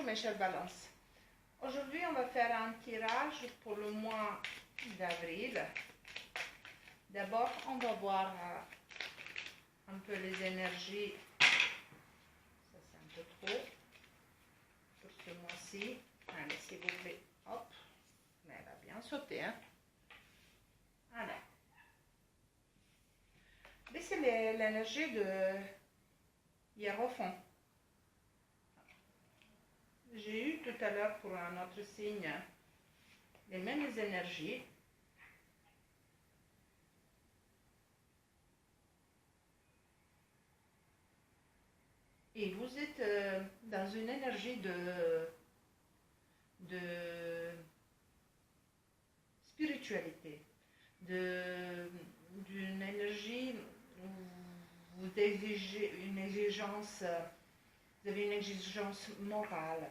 Bonjour mes chers balances. Aujourd'hui on va faire un tirage pour le mois d'avril. D'abord on va voir un peu les énergies. Ça c'est un peu trop pour ce mois-ci. Allez s'il vous plaît. Hop. Mais elle a bien sauté. Hein. Allez. C'est l'énergie de Hiérophant. J'ai eu tout à l'heure pour un autre signe les mêmes énergies. Et vous êtes dans une énergie de spiritualité, d'une énergie où vous exigez une exigence, vous avez une exigence morale,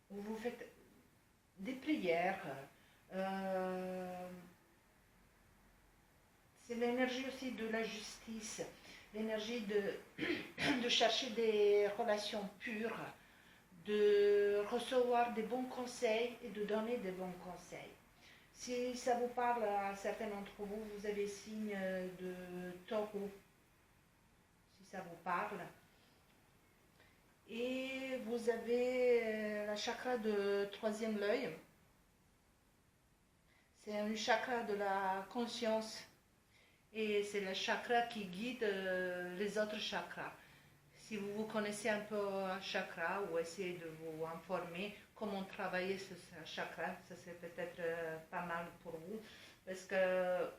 où vous faites des prières. C'est l'énergie aussi de la justice, l'énergie de chercher des relations pures, de recevoir des bons conseils et de donner des bons conseils. Si ça vous parle à certains d'entre vous, vous avez signe de taureau, si ça vous parle. Et vous avez la chakra de troisième l'œil. C'est un chakra de la conscience. Et c'est le chakra qui guide les autres chakras. Si vous vous connaissez un peu un chakra ou essayez de vous informer comment travailler ce chakra, ça c'est peut-être pas mal pour vous. Parce que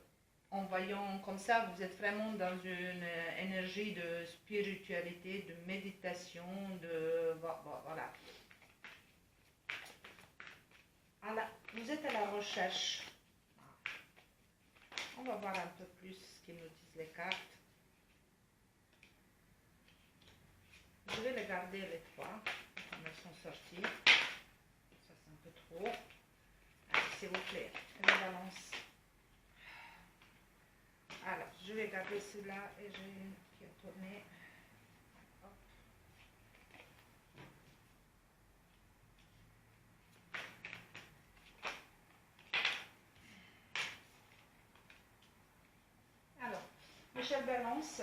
en voyant comme ça, vous êtes vraiment dans une énergie de spiritualité, de méditation, de... Voilà. Alors, vous êtes à la recherche. On va voir un peu plus ce que nous disent les cartes. Je vais les garder les trois, comme elles sont sorties. Ça c'est un peu trop. Allez, s'il vous plaît, la balance. Alors, je vais garder cela et j'ai une qui a tourné. Hop. Alors, Michel Balance,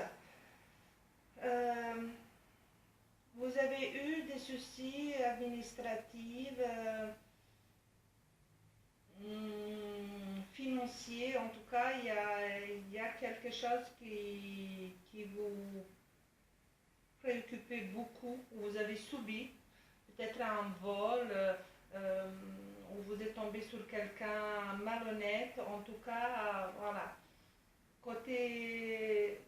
vous avez eu des soucis administratifs, financiers, en tout cas, il y a quelque chose qui vous préoccupait beaucoup, vous avez subi, peut-être un vol, où vous êtes tombé sur quelqu'un malhonnête, en tout cas, voilà. Côté,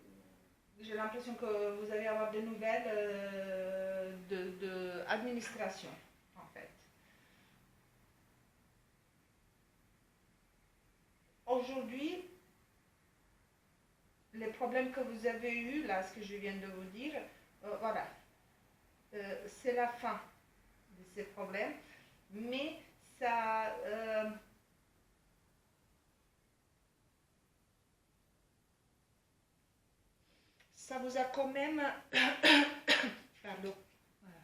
j'ai l'impression que vous allez avoir des nouvelles de administration, en fait. Aujourd'hui, les problèmes que vous avez eus, là, ce que je viens de vous dire, voilà, c'est la fin de ces problèmes, mais ça... ça vous a quand même... Pardon. Voilà.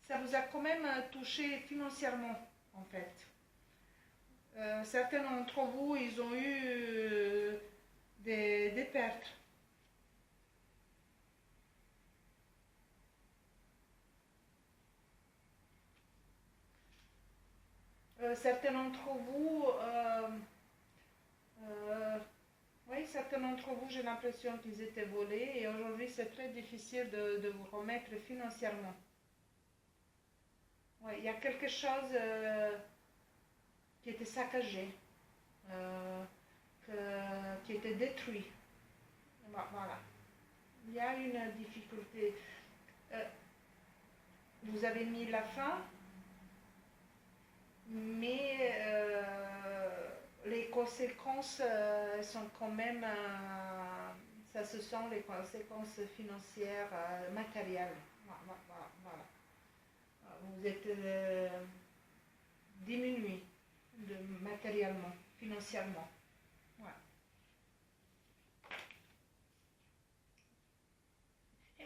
Ça vous a quand même touché financièrement, en fait. Certains d'entre vous, ils ont eu des pertes. Certains d'entre vous... oui, certains d'entre vous, j'ai l'impression qu'ils étaient volés et aujourd'hui, c'est très difficile de vous remettre financièrement. Ouais, il y a quelque chose qui était saccagé, qui était détruit. Voilà. Il y a une difficulté. Vous avez mis la fin, mais les conséquences sont quand même, ça se sent les conséquences financières, matérielles. Voilà. Vous êtes diminué matériellement, financièrement. Ouais.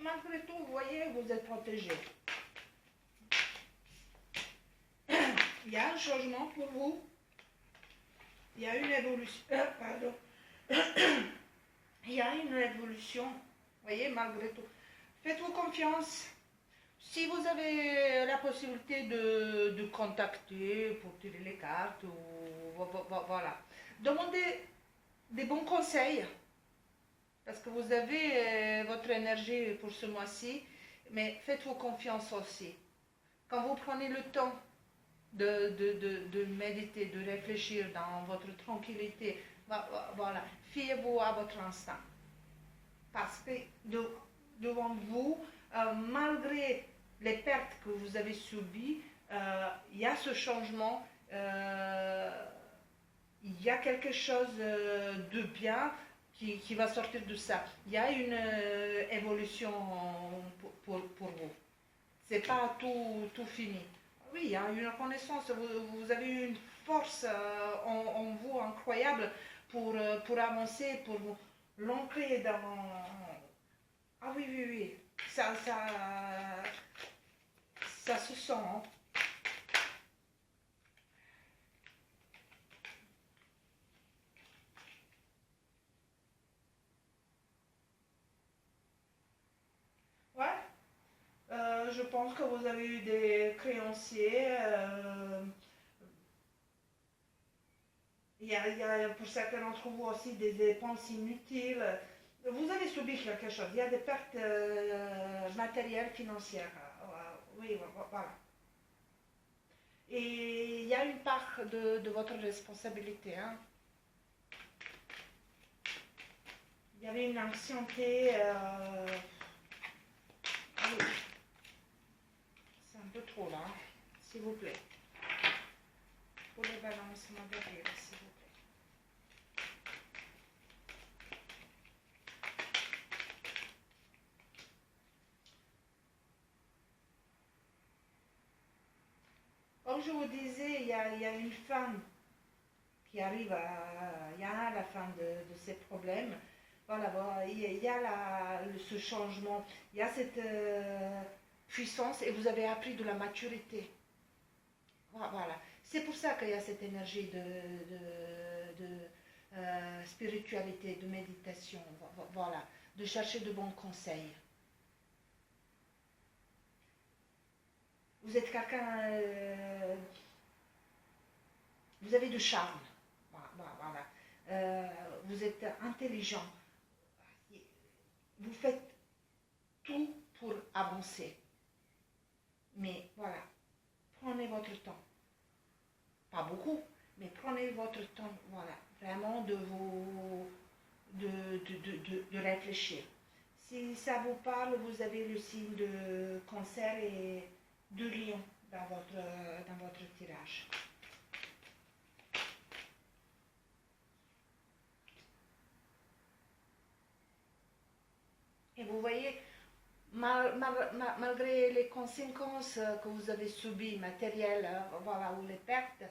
malgré tout, vous voyez, vous êtes protégé. Il y a un changement pour vous. Il y a une évolution. Pardon. Il y a une évolution. Vous voyez, malgré tout. Faites-vous confiance. Si vous avez la possibilité de contacter pour tirer les cartes, ou voilà, demandez des bons conseils, parce que vous avez votre énergie pour ce mois-ci, mais faites-vous confiance aussi. Quand vous prenez le temps de méditer, de réfléchir dans votre tranquillité, voilà, fiez-vous à votre instinct. Parce que devant vous, malgré les pertes que vous avez subies, il y a ce changement, il y a quelque chose de bien qui va sortir de ça. Il y a une évolution pour vous. C'est pas tout fini. Oui, il y a une reconnaissance. Vous avez une force en vous incroyable pour avancer, pour l'ancrer dans... Ah oui, oui, oui. Ça se sent. Hein. Ouais. Je pense que vous avez eu des créanciers. Il y a pour certains d'entre vous aussi des dépenses inutiles. Vous avez subi quelque chose. Il y a des pertes matérielles, financières. Oui, voilà. Et il y a une part de votre responsabilité. Hein. Il y avait une ancienneté. Oui. C'est un peu trop là, s'il vous plaît. Pour les balances, s'il vous plaît. Comme je vous disais, il y a une femme qui arrive à la fin de ces problèmes. Voilà, il y a ce changement, il y a cette puissance et vous avez appris de la maturité. Voilà. C'est pour ça qu'il y a cette énergie de spiritualité, de méditation, voilà, de chercher de bons conseils. Vous êtes quelqu'un, vous avez du charme, voilà. Vous êtes intelligent, vous faites tout pour avancer. Mais voilà, prenez votre temps. Pas beaucoup, mais prenez votre temps, voilà, vraiment de réfléchir. Si ça vous parle, vous avez le signe de Cancer et de Lion dans votre tirage. Et vous voyez, malgré les conséquences que vous avez subies, matérielles, voilà, ou les pertes,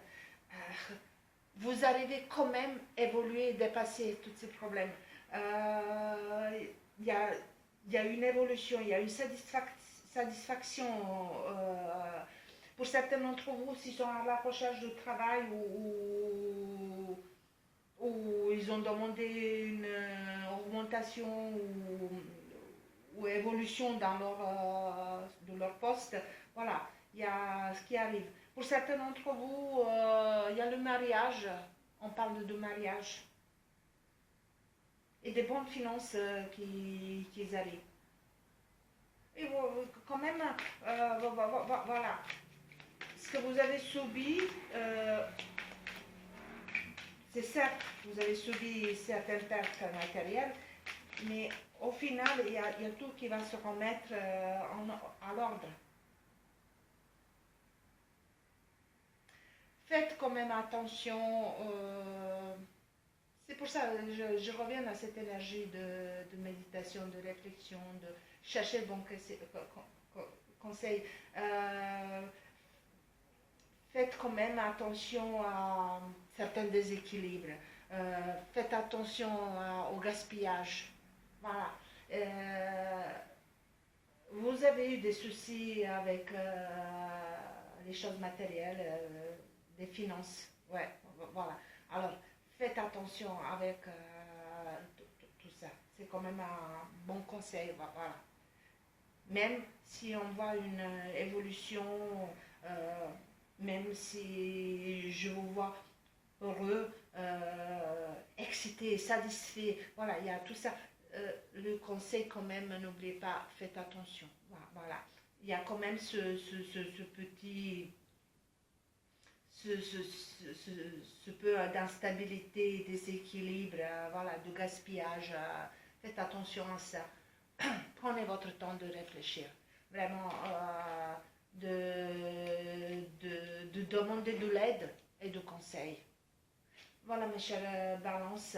vous arrivez quand même à évoluer et dépasser tous ces problèmes. Il y a une évolution, il y a une satisfaction. Pour certains d'entre vous, s'ils sont à la recherche de travail ou ils ont demandé une augmentation ou évolution dans de leur poste, voilà, il y a ce qui arrive. Pour certains d'entre vous, il y a le mariage, on parle de mariage, et des bonnes finances qui arrivent. Et quand même, voilà, ce que vous avez subi, c'est certes, vous avez subi certaines pertes matérielles, mais au final, il y a tout qui va se remettre à l'ordre. Faites quand même attention. C'est pour ça que je reviens à cette énergie de méditation, de réflexion, de chercher le bon conseil. Faites quand même attention à certains déséquilibres. Faites attention au gaspillage. Voilà. vous avez eu des soucis avec les choses matérielles, des finances. Ouais, voilà. Alors, faites attention avec tout ça. C'est quand même un bon conseil. Voilà. Même si on voit une évolution, euh, même si je vous vois heureux, excité, satisfait, voilà, il y a tout ça. Le conseil quand même, n'oubliez pas, faites attention. Voilà. Il y a quand même ce petit, ce peu d'instabilité, déséquilibre, voilà, de gaspillage. Faites attention à ça. Prenez votre temps de réfléchir. Vraiment, de demander de l'aide et de conseils. Voilà, mes chers balances.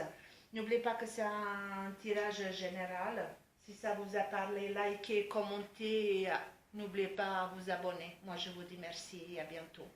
N'oubliez pas que c'est un tirage général. Si ça vous a parlé, likez, commentez. N'oubliez pas à vous abonner. Moi, je vous dis merci et à bientôt.